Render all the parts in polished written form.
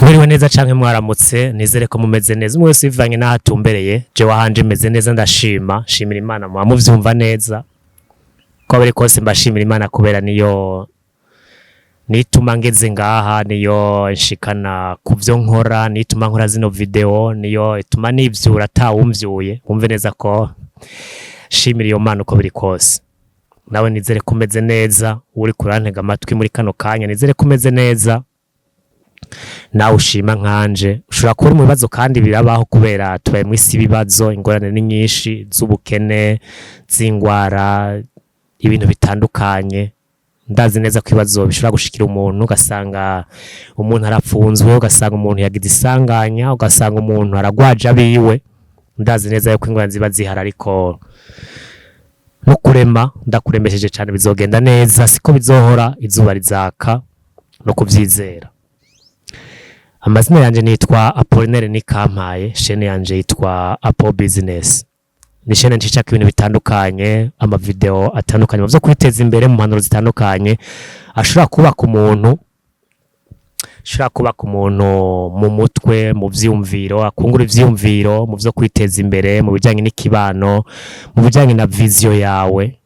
Mwiriwe neza canke mwaramutse, nizere ko mumeze neza umwe wese bivanye n'aho atumbereye. Jewe ahanje meze neza ndashima, shimira Imana muba muvyumva neza. Ko biri kose mbashimira Imana kubera niyo nituma ngeze ngaha, niyo nshikana kuvyo nkora, nituma nkora zino video, niyo ituma nivyura atawumvyuye. Umve neza ko shimira iyo Mana uko biri kose. Nawe nizere ko umeze neza, uri kurantega amatwi muri kano kanya nizere ko umeze neza. Nawe ushima nkanje ushobora kuba mu bibazo kandi birabaho kubera tubaye mu isi ibibazo, ingorane ni nyinshi z'ubukene, z'ingwara, ibintu bitandukanye. Ndazi neza ko ibibazo bishobora gushikira umuntu, ugasanga umuntu arapfunzwe, ugasanga umuntu yagize isanganya, ugasanga umuntu aragwaje abiwe. Ndazi neza yuko ingorane ziba zihari, ariko no kurema ndakuremesheje cyane bizogenda neza, siko bizohora izuba rizaka no kuvyizera. Amazina yanje nitwa Apollinaire Nikampaye, chaîne yanje yitwa Apo Business. Ni chaîne ncicaka ibintu bitandukanye, ama video atandukanye mu byo kwiteza imbere mu mpanuro zitandukanye, ashobora kubaka umuntu mu mutwe, mu vyumviro, akungura ivyumviro mu byo kwiteza imbere, mu bijanye n'ikibano, mu bijanye na vision yawe,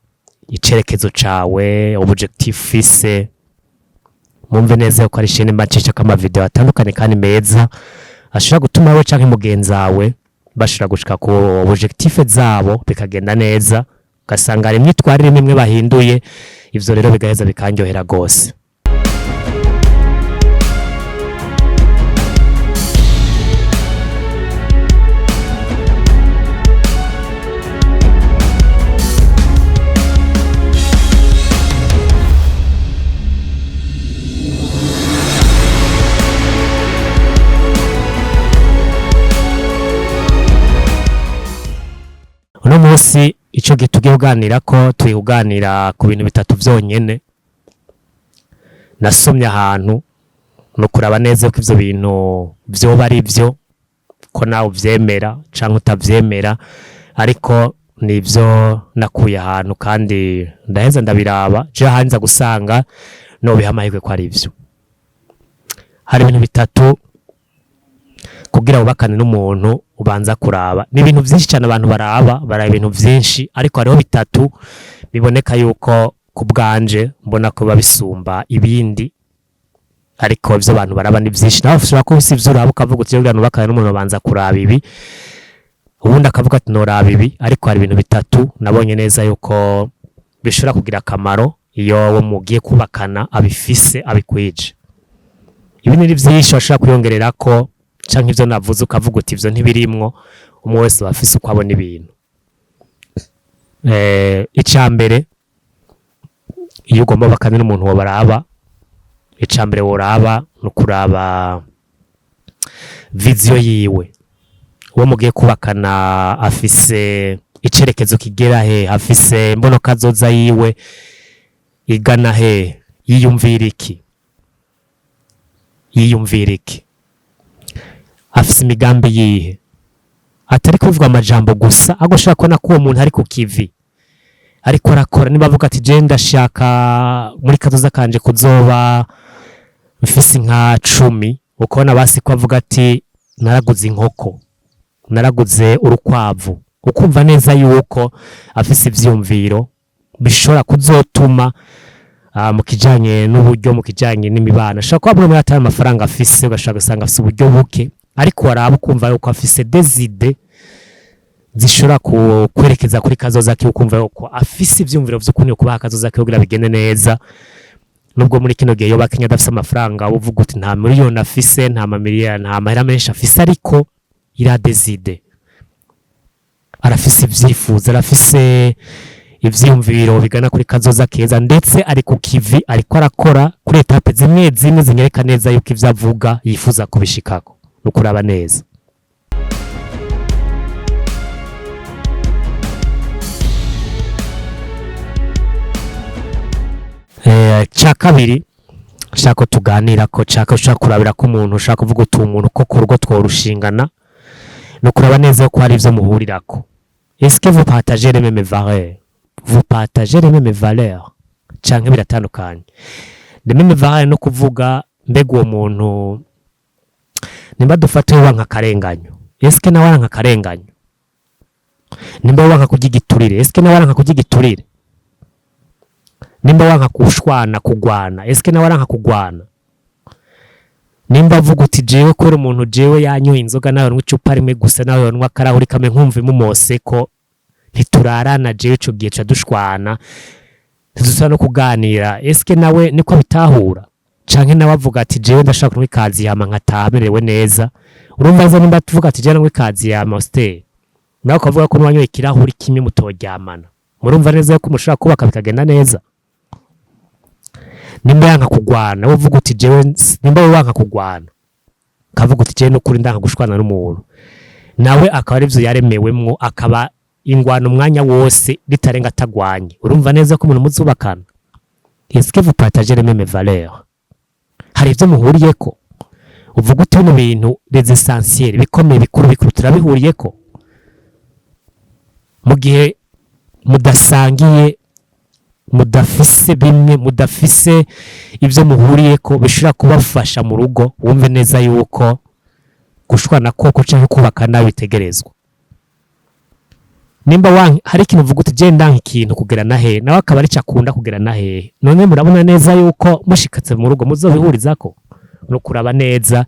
icerekezo cawe, objectif fise. Mumve neza ko ari chaîne mbacisha kama video atandukanye kandi meza, ashobora gutuma we canke mugenzi wawe bashobora gushika ku objectif zabo bikagenda neza, ugasanga ari imyitwarire imwe bahinduye. Ivyo rero bigaheza bikanyohera gose. Uno munsi ico gitugiye kuganira ko tuganira ku bintu bitatu vyonyene. Nasomye ahantu no kuraba neza ko ivyo bintu vyoba ari vyo, ko nawe uvyemera canke utavyemera, ariko nivyo nakuye ahantu kandi ndaheza ndabiraba je hanza gusanga no bihamahirwe ko ari vyo. Hari ibintu bitatu kugira ubakane n'umuntu ubanza kuraba. Ni ibintu vyinshi cyane abantu baraba ibintu vyinshi, ariko hariho bitatu biboneka yuko ku bwanje mbona ko babisumba ibindi, ariko ivyo abantu baraba ni vyinshi. Nawe ushobora ko usivyo uraba ukavuga uti kugira ubakane n'umuntu ubanza kuraba ibi, ubundi akavuga ati noraba ibi, ariko hari ibintu bitatu nabonye neza yuko bishobora kugira akamaro iyo wo mugiye kubakana abifise abikwije. Ibi ni vyinshi bashobora kwiyongerera ko canke ivyo navuze ukavuga uti ivyo ntibirimwo. Umwe wese bafise uko abona ibintu. Icambere iyo ugomba bakane n'umuntu wo baraba, icambere woraba no kuraba vision yiwe. Uwo mugiye kubakana afise icerekezo kigera he, afise mbono kazoza yiwe igana he, yiyumvira iki, afise imigambi yihe, atari kuvuga amajambo gusa, agoshaka kubona ko uwo muntu ari ku kivi ariko arakora. Niba avuga ati je ndashaka muri kazoza kanje kuzoba mfise nka 10, ukabona basi ko avuga ati naraguze inkoko, naraguze urukwavu, ukumva neza yuko afise ivyumviro bishobora kuzotuma mu kijanye n'uburyo, mu kijanye n'imibano. Ashaka kuba muri atari amafaranga afise, ugashaka gusanga afise uburyo buke, ariko waraba ukumva yuko afise des idées zishobora kwerekeza kuri kazoza ke, ukumva yuko afise ivyumviro vy'ukuntu kubaha kazoza ke kugira bigende neza. Nubwo muri kino gihe yoba Kenya adafise amafaranga, uvuga uti nta miliyoni afise, nta mamiliyoni, nta mahera menshi afise, ariko ira des idées, arafise ivyifuzo, arafise ivyumviro bigana kuri kazoza keza, ndetse ari ku kivi ariko arakora kuri etape zimwe zimwe zinyereka neza yuko ivyo avuga yifuza kubishikako. Nukuraba neza. Ca kabiri shaka tuganira ko ushaka kurabira ko umuntu ushaka kuvuga uti umuntu ko ku rugo tworushingana, no kuraba neza ko hari ivyo muhurirako. Est-ce que vous partagez les mêmes valeurs? Vous partagez les mêmes valeurs canke biratandukanye? Les mêmes valeurs no kuvuga mbega uwo muntu nimba dufate wanka akarenganyo, eske nawe wanka akarenganyo, nimba wanka kurya igiturire, eske nawe wanka kurya igiturire, nimba wanka kushwana kugwana, eske nawe wanka kugwana, nimba avuga uti jewe kubera umuntu jewe yanyoye inzoga nawe nywa icupa rimwe gusa nawe nywa akarahuri kamwe nkumva imumose ko ntiturarana jewe ico gihe ca dushwana ntidusubira no kuganira, eske nawe niko bitahura canke nawe avuga ati jewe ndashaka kunywa ikazi yama nkataha merewe neza. Urumva neza nimba tuvuga ati jewe nywa ikazi yama hostel nawe ukavuga ko wanyoye ikirahuri kimwe mutoryamana, murumva neza ko mushobora kubaka bikagenda neza. Nimba yanka kugwana wowe uvuga uti jewe, nimba wowe wanka kugwana kavuga uti jewe n'ukuri ndanka gushwana n'umuntu, nawe akaba arivyo yaremewemwo, akaba ingwana umwanya wose bitarenga atagwanye, urumva neza ko umuntu muzubakana. Est-ce que vous partagez les mêmes valeurs? Hari ivyo muhuriyeko uvuga uti bino bintu les essentiels bikomeye bikuru turabihuriyeko, mu gihe mudasangiye mudafise bimwe, mudafise ivyo muhuriyeko bishobora kubafasha mu rugo, wumve neza yuko gushwana koko canke kubakana bitegerezwa. Nimba hari ikintu uvuga uti je ndanka ikintu kugera nahe, nawe akaba ari cakunda kugera nahe, none murabona neza yuko mushikatse mu rugo muzobihurizako no kuraba neza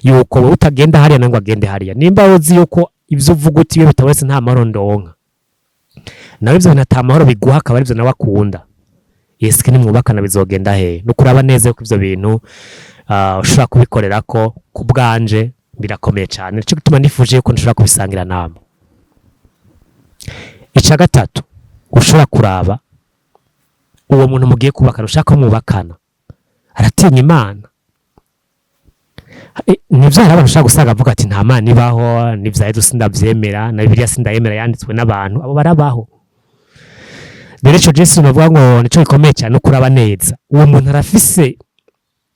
yuko wowe utagenda hariya nango agende hariya. Nimba uzi yuko ivyo uvuga uti iyo bitawese nta mahoro ndonka, nawe ivyo nta mahoro biguha akaba arivyo nawe akunda, eske nimwubakana bizogenda he? No kuraba neza yuko ivyo bintu ushobora kubikorerako. Ku bwanje birakomeye cyane, nico gituma nifuje yuko nshobora kubisangira namwe. Ica gatatu ushobora kuraba uwo muntu mugiye kubakana, ushaka mwubakana aratinya Imana. Nivyo hari abantu ushaka gusanga avuga ati nta Mana ibaho, nivyo Yesu sindavyemera, na Bibiliya sindayemera yanditswe n'abantu, abo barabaho. Rero ico Yesu navuga ngo nico gikomeye cyane kuraba neza uwo muntu arafise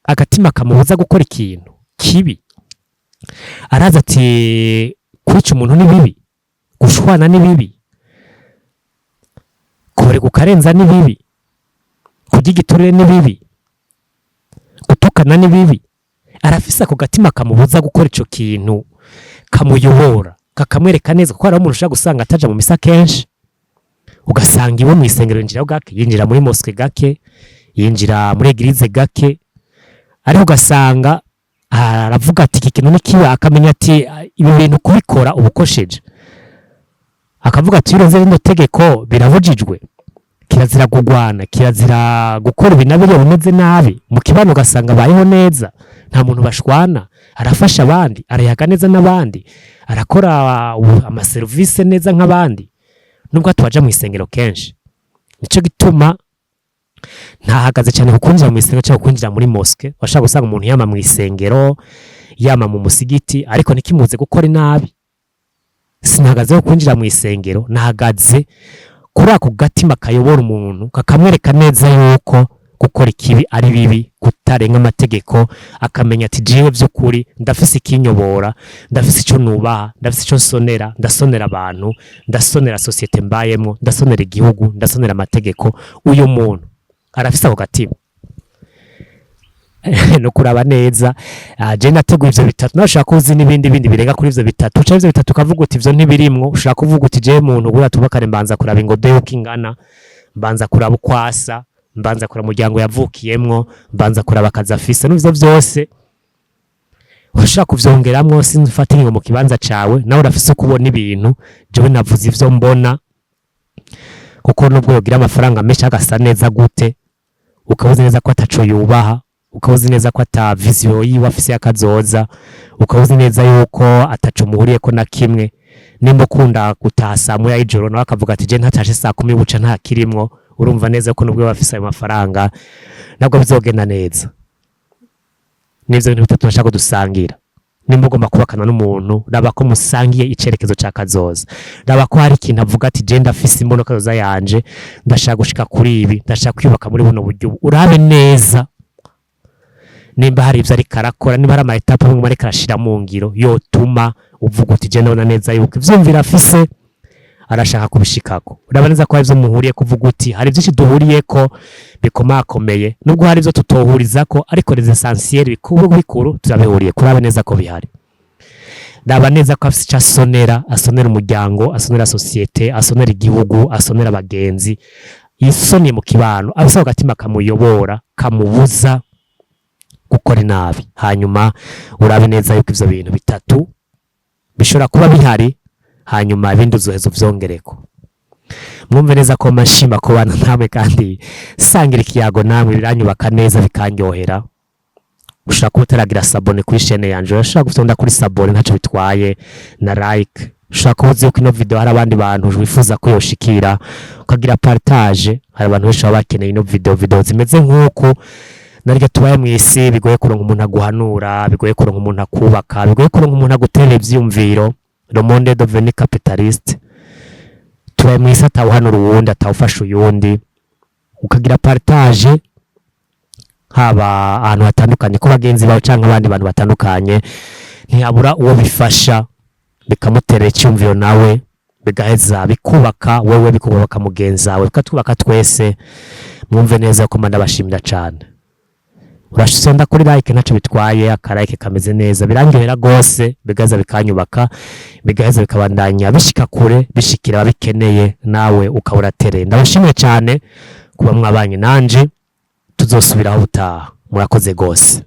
agatima kamubuza gukora ikintu kibi, araza ati kwica umuntu ni bibi, gushwana ni bibi, kore kukarenza ni bibi, kurya igiturire ni bibi, gutukana ni bibi. Arafise ako gatima kamubuza gukora ico kintu, kamuyobora kakamwereka neza ko ari umuntu ushaka gusanga ataja mu misa kenshi, ugasanga iwe mu isengero yinjira gake, yinjira muri mosque gake, yinjira muri eglise gake, ariko ugasanga aravuga ati iki kintu nikiba, akamenya ati ibi bintu kubikora ubukosheje, akavuga ati ironze rino tegeko birabujijwe, kirazira kugwana, kirazira gukora ibinabiriya bimeze nabi. Mu kibano ugasanga bayeho neza, nta muntu bashwana, arafasha abandi, arayaga neza n'abandi, arakora amaserivisi neza nk'abandi, nubwo tubaja mu isengero kenshi. Nico gituma ntahagaze cyane kukunjira mu isengero cyangwa kukunjira muri mosque. Washaka gusanga umuntu yama mu isengero, yama mu musigiti, ariko nikimuze gukora inabi. Sinahagaze kukunjira mu isengero, nahagaze kuri ako gatima kayobora umuntu, kakamwereka neza yuko gukora ikibi ari bibi, kutarenga amategeko, akamenya ati jewe by'ukuri ndafise ikinyobora, ndafise ico nubaha, ndafise ico nsonera, ndasonera abantu, ndasonera societe mbayemo, ndasonera igihugu, ndasonera amategeko. Uyu muntu arafise ako gatima no kuraba neza. Je nateguye ivyo bitatu, nashaka kuzi n'ibindi birenga kuri ivyo bitatu. Uca ivyo bitatu kavuga uti ivyo ntibirimwo, ushaka kuvuga uti je muntu gura tubakare mbanza kuraba ingode yuko ingana, mbanza kuraba ukwasa, mbanza kuraba umuryango yavukiyemwo, mbanza kuraba akazi afise. N'ivyo vyose ushaka kuvyongeramwo, sinfata ingo mu kibanza cawe, nawe urafise kubona ibintu. Jewe navuze ivyo mbona, kuko nubwo yogira amafaranga menshi agasa neza gute, ukabuze neza ko ataco yubaha, ukabuze neza ko ata vision yiwe afise yakazoza, ukabuze neza yuko ataco muhuriyeko na kimwe. Nimba ukunda gutaha saa moya y'ijoro nawe akavuga ati je ntatashe saa 10 buca nta kirimwo, urumva neza ko nubwo bafise ayo mafaranga nabwo bizogenda neza. Nivyo bintu bitatu nashaka dusangira. Nimba ugomba kubakana n'umuntu, raba ko musangiye icerekezo ca kazoza, raba ko hari ikintu avuga ati je ndafise imbono kazoza yanje, ndashaka gushika kuri ibi, ndashaka kwibaka muri buno buryo. Urabe neza nimba hari ivyo ariko arakora, nimba hari ama etape amwe ariko arashira mu ngiro yotuma uvuga uti je ndabona neza yuko ivyumvira afise arashaka kubishikako. Uraba neza ko hari ivyo muhuriye kuvuga uti hari vyinshi duhuriyeko bikomakomeye, nubwo hari ivyo tutohurizako, ariko les essentiels bikuru turabihuriye. Kuraba neza ko bihari. ndaba neza ko afise icyo asonera umuryango, asonera sosiyete, asonera igihugu, asonera abagenzi, isoni mu kibano, abasaba agatima kamuyobora, kamubuza gukora nabi. Hanyuma urabe neza yuko ivyo bintu bitatu bishobora kuba bihari, hanyuma ibindi uzoheza uvyongereko. Mwumve neza ko mashima ko bana namwe, kandi sangira ikiyago namwe biranyubaka neza bikanyohera. Ushaka kuba utaragira sabone kuri chaîne yanje, urashaka gutonda kuri sabone ntaco bitwaye, na like. Ushaka kuba uzi yuko ino video hari abandi bantu wifuza ko yoshikira, ukagira partage. Hari abantu benshi baba bakeneye ino video zimeze nk'uko naryo tubaye mu isi, bigoye kuronka umuntu aguhanura, bigoye kuronka umuntu akubaka, bigoye kuronka umuntu agutera ivyumviro. Le monde est devenu capitaliste. Tubaye mu isi atawuhanura uwundi, atawufasha uyundi, ukagira partage haba ahantu hatandukanye ko bagenzi bawe canke abandi bantu batandukanye, ntiyabura uwo bifasha bikamuterera icyumviro nawe bigaheza bikubaka wewe, bikubaka mugenzi wawe, bikatwubaka twese. Mwumve neza ko ndabashimira cyane. Urashonda kuri like ntaco bitwaye, akarike kameze neza birangihera gose, bigaza bikanyubaka, bigaheza bikabandanya bishika kure, bishikira ababikeneye, nawe ukaburatere. Ndabashimiye cyane kuba mwabanye nanje, tuzosubiraho ubutaha. Murakoze gose.